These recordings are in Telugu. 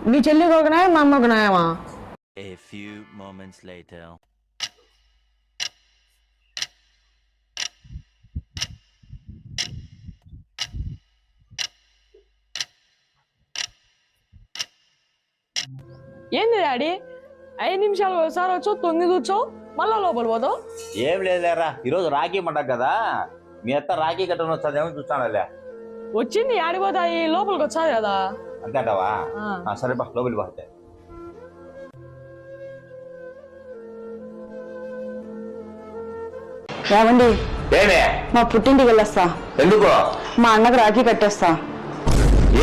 నీ చెల్లికి ఒక న్యాయం, మా అమ్మకు న్యాయమా? A few moments later. ఏంది డాడీ 5 నిమిషాలు ఒకసారి వచ్చావు, 9 వచ్చావు, మళ్ళా లోపల పోతావు. ఏం లేదులేరా, ఈరోజు రాఖీ పండగ కదా, మీ అత్త రాఖీ కట్టడం వచ్చేదేమో చూస్తానులే. వచ్చింది ఆడిపోతాయి, లోపలికి వచ్చాది కదా. అంతేంటావా? సరే బా, లోపలికి పోతే. ఏమండి, ఏమే? మా పుట్టింటికి వెళ్ళొస్తా. ఎందుకు? మా అన్నకు రాఖీ కట్టేస్తా.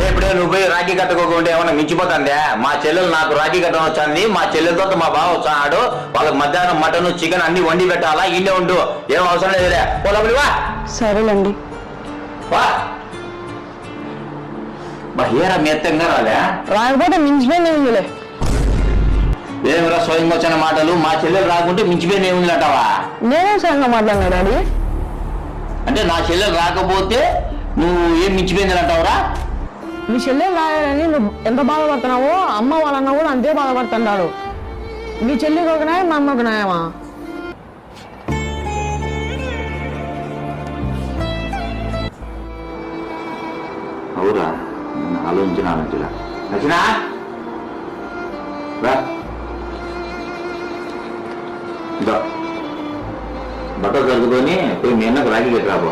ఎప్పుడే నువ్వు పోయి రాఖీ కట్టుకోకుండా ఏమన్నా మించిపోతుందే? మా చెల్లెలు నాకు రాఖీ కట్టడం వచ్చింది, మా చెల్లెలతో మా బావ వచ్చాడు, వాళ్ళకి మధ్యాహ్నం మటన్ చికెన్ అన్ని వండి పెట్టాలా, ఇండే ఉండు, ఏం అవసరం లేదులే. పోలవా? సరేలేండి. ఏరా మెత్తంగా రాలే? రాకపోతే మించిపోయిందిలే. ఏమిరా స్వయంగా వచ్చిన మాటలు? మా చెల్లెలు రాకుంటే మించిపోయింది ఏముంది అంటావా? నేనే స్వయంగా మాట్లాడినా డాడీ. అంటే నా చెల్లెలు రాకపోతే నువ్వు ఏం మించిపోయింది అంటావురా? నీ చెల్లెలు రాయాలని నువ్వు ఎంత బాధపడుతున్నావో అమ్మ వాళ్ళన్న కూడా అంతే బాధపడుతున్నాడు. నీ చెల్లికి ఒక న్యాయం, మా అమ్మకు న్యాయమా? అవురా, ఆలోచించిన నచ్చినా బట్టలు చదువుకొని పోయి మీ అన్నకు రాఖీ కట్టి రాబో.